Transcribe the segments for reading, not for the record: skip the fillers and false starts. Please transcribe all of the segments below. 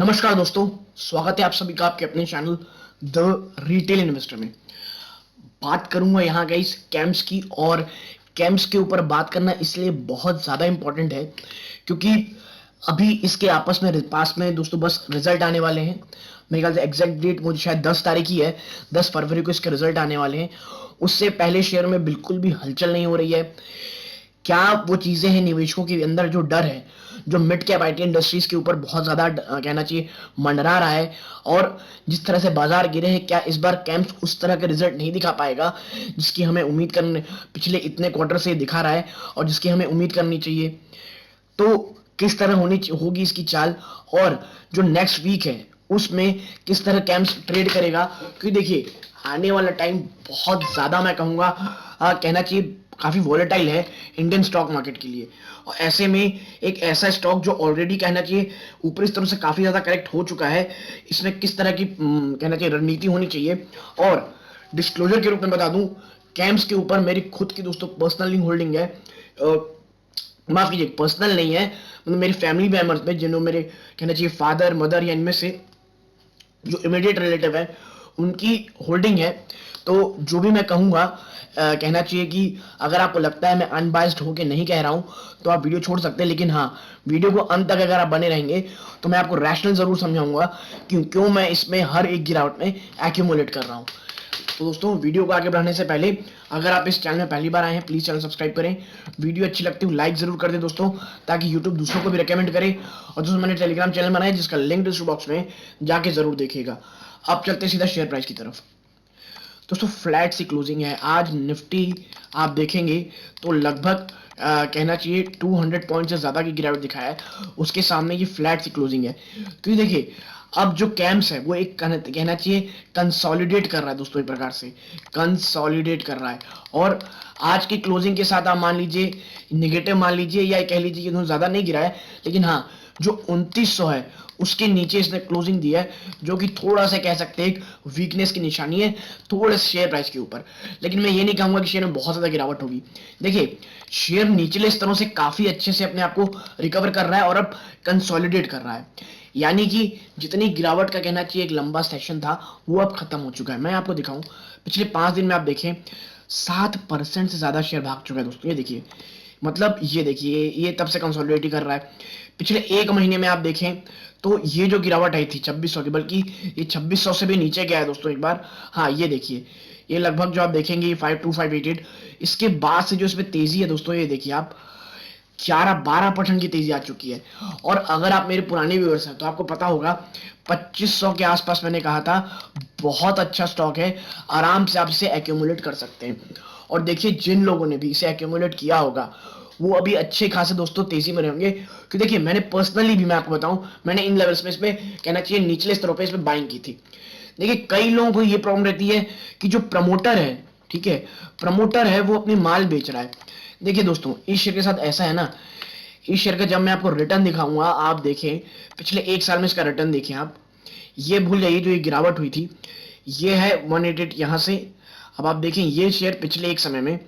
नमस्कार दोस्तों, स्वागत है आप सभी का आपके अपने चैनल द रिटेल इन्वेस्टर में। बात करूंगा यहाँ गाइस कैम्स की, और कैम्स के ऊपर बात करना इसलिए बहुत ज़्यादा इंपॉर्टेंट है क्योंकि अभी इसके आपस में पास में दोस्तों बस रिजल्ट आने वाले हैं। मेरे ख्याल से एग्जैक्ट डेट मुझे शायद 10 तारीख ही है, 10 फरवरी को इसके रिजल्ट आने वाले हैं। उससे पहले शेयर में बिल्कुल भी हलचल नहीं हो रही है। क्या वो चीजें हैं निवेशकों के अंदर, जो डर है, जो मिड कैप आईटी इंडस्ट्रीज के ऊपर बहुत ज्यादा कहना चाहिए मंडरा रहा है, और जिस तरह से बाजार गिरे हैं, क्या इस बार कैम्स उस तरह के रिजल्ट नहीं दिखा पाएगा जिसकी हमें उम्मीद करने पिछले इतने क्वार्टर से दिखा रहा है और जिसकी हमें उम्मीद करनी चाहिए। तो किस तरह होगी इसकी चाल, और जो नेक्स्ट वीक है उसमें किस तरह कैम्स ट्रेड करेगा, क्योंकि देखिए आने वाला टाइम बहुत ज्यादा, मैं कहूंगा कहना चाहिए काफी वॉलेटाइल है इंडियन स्टॉक मार्केट के लिए। और ऐसे में एक ऐसा स्टॉक जो ऑलरेडी कहना चाहिए ऊपरी स्तरों से काफी ज्यादा करेक्ट हो चुका है, इसमें किस तरह की कहना चाहिए रणनीति होनी चाहिए। और डिस्क्लोजर के रूप में बता दूं, कैम्स के ऊपर मेरी खुद की दोस्तों पर्सनल होल्डिंग है। माफ कीजिए, पर्सनल नहीं है, मतलब मेरी फैमिली मेंबर्स में जिन्होंने मेरे कहना चाहिए फादर मदर या इनमें से जो इमीडिएट रिलेटिव है उनकी होल्डिंग है। तो जो भी मैं कहूँगा कहना चाहिए कि अगर आपको लगता है मैं अनबायस्ड होकर नहीं कह रहा हूँ तो आप वीडियो छोड़ सकते हैं, लेकिन हाँ, वीडियो को अंत तक अगर आप बने रहेंगे तो मैं आपको रैशनल जरूर समझाऊंगा कि क्यों मैं इसमें हर एक गिरावट में एक्यूमुलेट कर रहा हूँ। तो दोस्तों, वीडियो को आगे बढ़ाने से पहले अगर आप इस चैनल में पहली बार आए हैं प्लीज चैनल सब्सक्राइब करें। वीडियो अच्छी लगती है लाइक जरूर कर दें दोस्तों, ताकि यूट्यूब दूसरों को भी रिकमेंड करे। और दोस्तों, मैंने टेलीग्राम चैनल बनाया जिसका लिंक डिस्क्रिप्शन बॉक्स में जाके जरूर देखिएगा। अब चलते हैं सीधा शेयर प्राइस की तरफ। दोस्तों, फ्लैट सी क्लोजिंग है आज। निफ्टी आप देखेंगे तो लगभग कहना चाहिए 200 पॉइंट से ज्यादा की गिरावट दिखाया है, उसके सामने ये फ्लैट सी क्लोजिंग है। क्योंकि देखिए अब जो कैम्स है वो एक कहना चाहिए कंसोलिडेट कर रहा है दोस्तों, एक प्रकार से कंसोलिडेट कर रहा है। और आज की क्लोजिंग के साथ आप मान लीजिए निगेटिव मान लीजिए या कह लीजिए कि ज्यादा नहीं गिरा है, लेकिन हाँ, जो 2900 है उसके नीचे इसने क्लोजिंग दी है, जो कि थोड़ा सा कह सकते हैं एक वीकनेस की निशानी है थोड़े शेयर प्राइस के ऊपर। लेकिन मैं ये नहीं कहूंगा कि शेयर में बहुत ज्यादा गिरावट होगी। देखिए, शेयर निचले स्तरों से काफी अच्छे से अपने आप को रिकवर कर रहा है और अब कंसोलिडेट कर रहा है, यानी कि जितनी गिरावट का कहना चाहिए एक लंबा सेशन था वो अब खत्म हो चुका है। मैं आपको दिखाऊं, पिछले 5 दिन में आप देखें 7% से ज्यादा शेयर भाग चुका है दोस्तों। ये देखिए, मतलब ये देखिए, ये तब से कंसोलिडेट कर रहा है। पिछले एक महीने में आप देखें तो ये जो गिरावट आई थी 2600 की, बल्कि ये 2600 से भी नीचे गया है दोस्तों एक बार। हाँ, ये देखिए, ये लगभग जो आप देखेंगे 52588, इसके बाद से जो इसमें तेजी है दोस्तों, ये देखिए आप 11-12% की तेजी आ चुकी है। और अगर आप मेरे पुराने व्यूअर्स हैं तो आपको पता होगा 2500 के आसपास मैंने कहा था बहुत अच्छा स्टॉक है, आराम से आप इसे एक्यूमुलेट कर सकते हैं। और देखिए, जिन लोगों ने भी इसे एक्यूमुलेट किया होगा वो अभी अच्छे खासे दोस्तों तेजी में रहेंगे। कि देखिए, मैंने पर्सनली भी, मैं आपको बताऊं, मैंने इन लेवल्स में इसमें कहना चाहिए निचले स्तरों पे इसमें बाइंग की थी। देखिए, कई लोगों को ये प्रॉब्लम रहती है कि जो प्रमोटर है, ठीक है, प्रमोटर है वो अपनी माल बेच रहा है। देखिए दोस्तों, इस शेयर के साथ ऐसा है ना, इस शेयर का जब मैं आपको रिटर्न दिखाऊंगा, आप देखें पिछले एक साल में इसका रिटर्न देखें आप, ये भूल जाइए जो ये गिरावट हुई थी, ये है 188 यहां से। अब आप देखें ये शेयर पिछले एक समय में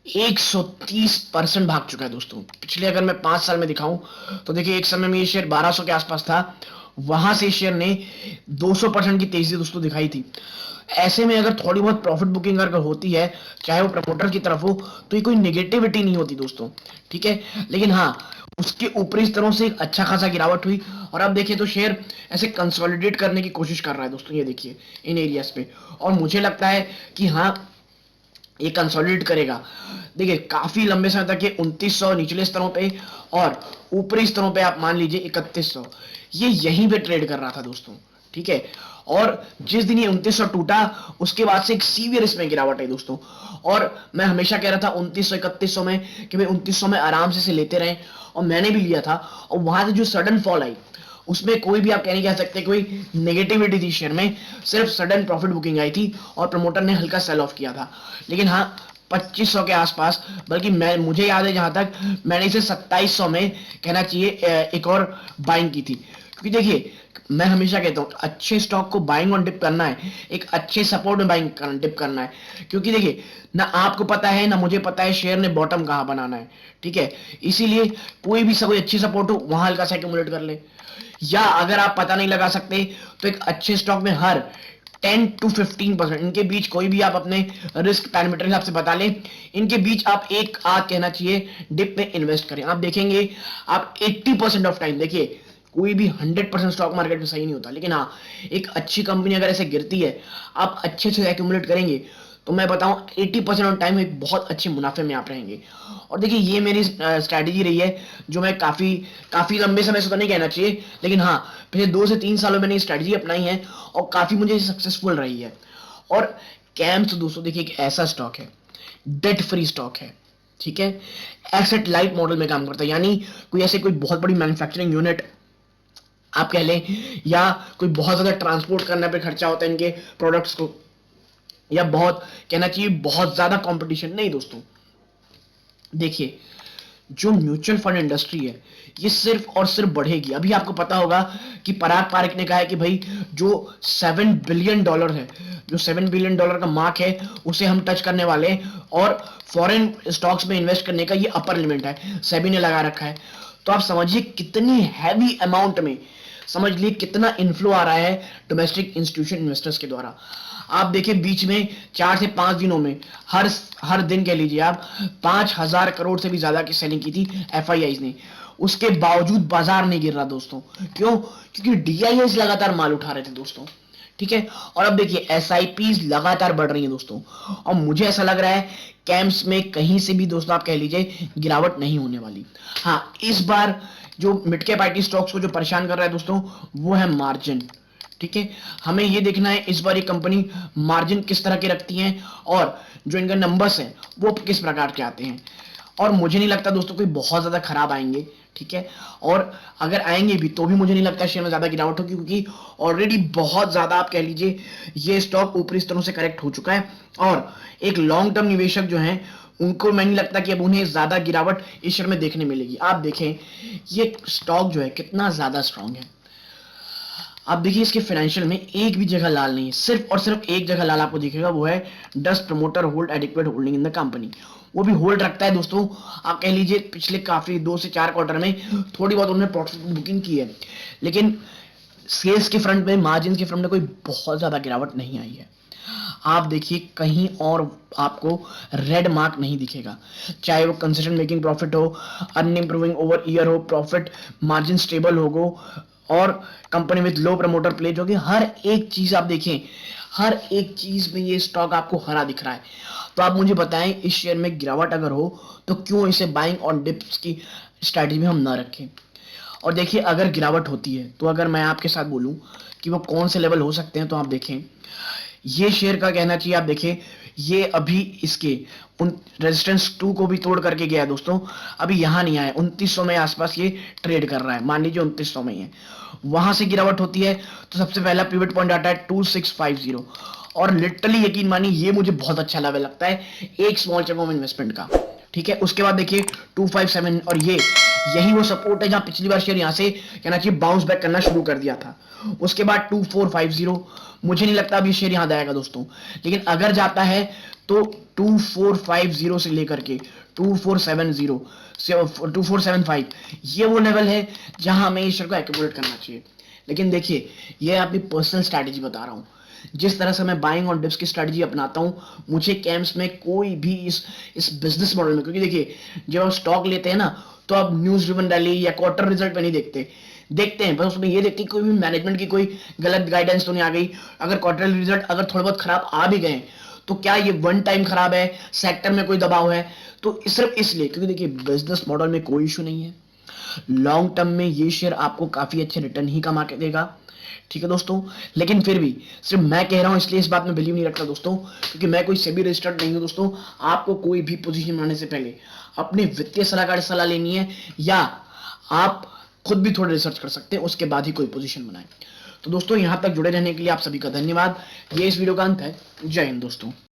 130% भाग चुका है दोस्तों। पिछले अगर मैं 5 साल में दिखाऊं तो देखिए, एक समय में ये शेयर 1200 के आसपास था, वहां से शेयर ने 200% की तेजी दोस्तों दिखाई थी। ऐसे में अगर थोड़ी बहुत प्रॉफिट बुकिंग अगर होती है, चाहे वो प्रमोटर की तरफ हो, तो ये कोई नेगेटिविटी नहीं होती दोस्तों, ठीक है। लेकिन हाँ, उसके ऊपरी स्तरों से एक अच्छा खासा गिरावट हुई, और अब देखिए तो शेयर ऐसे कंसोलिडेट करने की कोशिश कर रहा है दोस्तों, ये देखिए इन एरियाज पे। और मुझे लगता है कि हाँ, ये कंसोलिडेट करेगा। देखिए, काफी लंबे समय तक ये 2900 निचले स्तरों पे और ऊपरी स्तरों पे आप मान लीजिए 3100, ये यहीं पे ट्रेड कर रहा था दोस्तों, ठीक है। और जिस दिन ये 2900 टूटा उसके बाद से एक सीवियर इसमें गिरावट आई दोस्तों। और मैं हमेशा कह रहा था 2900 3100 में कि भाई 2900 में आराम से लेते रहें, और मैंने भी लिया था। और वहां से जो सडन फॉल आई उसमें कोई भी आप कह नहीं कह सकते कोई नेगेटिविटी थी शेयर में, सिर्फ सडन प्रॉफिट बुकिंग आई थी और प्रमोटर ने हल्का सेल ऑफ किया था। लेकिन हाँ, 2500 के आसपास, बल्कि मैं मुझे याद है जहां तक मैंने इसे 2700 में कहना चाहिए एक और बाइंग की थी। क्योंकि देखिए, मैं हमेशा कहता हूँ अच्छे स्टॉक को बाइंग और डिप करना है, एक अच्छे सपोर्ट में बाइंग डिप करना है, क्योंकि देखिए ना आपको पता है ना मुझे पता है शेयर ने बॉटम कहाँ बनाना है। ठीक है, इसीलिए कोई अच्छी सपोर्ट हो वहां हल्का सा एक्यूमुलेट कर ले, या अगर आप पता नहीं लगा सकते तो एक अच्छे स्टॉक में हर 10 to 15% इनके बीच कोई भी आप अपने रिस्क पैरामीटर के हिसाब से बता लें, इनके बीच आप एक आध कहना चाहिए डिप में इन्वेस्ट करें। आप देखेंगे आप 80% ऑफ टाइम, देखिए कोई भी 100% स्टॉक मार्केट में सही नहीं होता, लेकिन हाँ एक अच्छी कंपनी अगर ऐसे गिरती है आप अच्छे से एक्यूमुलेट करेंगे तो मैं बताऊं 80% ऑफ टाइम एक बहुत अच्छे मुनाफे में आप रहेंगे। और देखिए ये मेरी स्ट्रैटेजी रही है जो मैं काफी काफी लंबे समय से तो नहीं कहना चाहिए, लेकिन हाँ पिछले 2 से 3 सालों में मैंने स्ट्रैटेजी अपनाई है और काफी मुझे सक्सेसफुल रही है। और कैम्स दोस्तों देखिए एक ऐसा स्टॉक है, डेट फ्री स्टॉक है, ठीक है, एसेट लाइट मॉडल में काम करता है, यानी कोई बहुत बड़ी मैन्युफैक्चरिंग यूनिट आप कह लें, या कोई बहुत ज्यादा ट्रांसपोर्ट करने पे खर्चा होता है इनके प्रोडक्ट्स को, या बहुत कहना चाहिए बहुत ज्यादा कंपटीशन नहीं दोस्तों। देखिए जो म्यूचुअल फंड इंडस्ट्री है ये सिर्फ और सिर्फ बढ़ेगी। अभी आपको पता होगा कि पराग पारेख ने कहा है कि भाई जो $7 बिलियन है, जो $7 बिलियन का मार्क है उसे हम टच करने वाले हैं, और फॉरेन स्टॉक्स में इन्वेस्ट करने का ये अपर लिमिट है, सेबी ने लगा रखा है। तो आप समझिए कितनी हैवी अमाउंट में, समझ लिए कितना इन्फ्लो आ रहा है डोमेस्टिक इंस्टीट्यूशन इन्वेस्टर्स के द्वारा। आप देखिए बीच में 4 से 5 दिनों में हर हर दिन कह लीजिए आप 5,000 करोड़ से भी ज्यादा की सेलिंग की थी एफआईआई ने, उसके बावजूद बाजार नहीं गिर रहा दोस्तों। क्यों? क्योंकि डीआईआई लगातार माल उठा रहे थे दोस्तों। ठीक है, और अब देखिए एसआईपी लगातार बढ़ रही है दोस्तों, और मुझे ऐसा लग रहा है कैंप्स में कहीं से भी दोस्तों आप कह लीजिए गिरावट नहीं होने वाली। हाँ इस बार जो मिड कैप आईटी स्टॉक्स को जो परेशान कर रहा है दोस्तों वो है मार्जिन। ठीक है, हमें ये देखना है इस बार ये कंपनी मार्जिन किस तरह के रखती हैं और जो इनका नंबर्स हैं वो किस प्रकार के आते हैं, और मुझे नहीं लगता दोस्तों कोई बहुत ज्यादा खराब आएंगे। ठीक है, और अगर आएंगे भी तो भी मुझे नहीं लगता शेयर में ज्यादा गिरावट होगी, क्योंकि ऑलरेडी बहुत ज्यादा आप कह लीजिए ये स्टॉक ऊपरी स्तरों से करेक्ट हो चुका है, और एक लॉन्ग टर्म निवेशक जो हैं उनको मैं नहीं लगता कि अब उन्हें ज्यादा गिरावट इस शेयर में देखने मिलेगी। आप देखें ये स्टॉक जो है कितना ज्यादा स्ट्रांग है। आप देखिए इसके फाइनेंशियल में एक भी जगह लाल नहीं है, सिर्फ और सिर्फ एक जगह लाल आपको दिखेगा, वो है does promoter hold adequate holding in the company. वो भी होल्ड रखता है दोस्तों। आप कह लीजिए पिछले काफी 2 से 4 क्वार्टर में थोड़ी बहुत उन्होंने प्रॉफिट बुकिंग की है, लेकिन सेल्स के फ्रंट में, मार्जिन के फ्रंट में कोई बहुत ज्यादा गिरावट नहीं आई है। आप देखिए कहीं और आपको रेड मार्क नहीं दिखेगा, चाहे वो कंसिस्टेंट मेकिंग प्रॉफिट हो, अर्न इंप्रूविंग ओवर ईयर हो, प्रॉफिट मार्जिन स्टेबल होगो, और company with low promoter pledge होगी, हर एक चीज आप देखें, हर एक चीज में ये स्टॉक आपको हरा दिख रहा है। तो आप मुझे बताएं इस शेयर में गिरावट अगर हो तो क्यों इसे बाइंग और डिप्स की स्ट्रैटेजी में हम ना रखें। और देखिए अगर गिरावट होती है तो अगर मैं आपके साथ बोलूं कि वो कौन से लेवल हो सकते हैं, तो आप देखें ये शेयर का कहना चाहिए, आप देखें ये अभी इसके उन रेजिस्टेंस 2 को भी तोड़ करके गया है दोस्तों, अभी यहां नहीं आया, 2900 में आसपास ये ट्रेड कर रहा है, मान लीजिए 2900 में ही है, वहां से गिरावट होती है तो सबसे पहला पिवट पॉइंट आता है 2650, और लिटरली यकीन मानिए ये मुझे बहुत अच्छा लेवल लगता है एक स्मॉल चंक ऑफ इन्वेस्टमेंट का। ठीक है, उसके बाद देखिए 257, और ये यही वो सपोर्ट है जहां पिछली बार शेयर यहां से कहना चाहिए बाउंस बैक करना शुरू कर दिया था। उसके बाद 2450, मुझे नहीं लगता अभी शेयर यहां जाएगा दोस्तों, लेकिन अगर जाता है तो 2450 से लेकर के 2470 से 2475 ये वो लेवल है जहां हमें इस शेयर को एक्यूमुलेट करना चाहिए। लेकिन देखिए ये अपनी पर्सनल स्ट्रैटेजी बता रहा हूं, जिस तरह से मैं बाइंग और डिप्स की स्ट्रैटेजी अपनाता हूं, मुझे कैम्स में कोई भी इस बिजनेस मॉडल में, क्योंकि देखिए जब आप स्टॉक लेते हैं ना तो आप न्यूज ड्रिवन रैली या क्वार्टर रिजल्ट पे नहीं देखते हैं बस उसमें ये देखते हैं कोई भी मैनेजमेंट की कोई गलत गाइडेंस तो नहीं आ गई। अगर क्वार्टर रिजल्ट अगर थोड़े बहुत खराब आ भी गए तो क्या ये वन टाइम खराब है, सेक्टर में कोई दबाव है, तो सिर्फ इसलिए क्योंकि देखिए बिजनेस मॉडल में कोई इशू नहीं है, लॉन्ग टर्म में ये शेयर आपको काफी अच्छे रिटर्न ही कमा के देगा। ठीक है दोस्तों, लेकिन फिर भी सिर्फ मैं कह रहा हूं इसलिए इस बात में बिलीव नहीं रखता दोस्तों, क्योंकि मैं कोई सेबी रजिस्टर्ड नहीं हूं दोस्तों। आपको कोई भी पोजीशन बनाने से पहले अपने वित्तीय सलाहकार से सलाह लेनी है, या आप खुद भी थोड़ा रिसर्च कर सकते हैं, उसके बाद ही कोई पोजीशन बनाए। तो दोस्तों यहां तक जुड़े रहने के लिए आप सभी का धन्यवाद। ये इस वीडियो का अंत है। जय हिंद दोस्तों।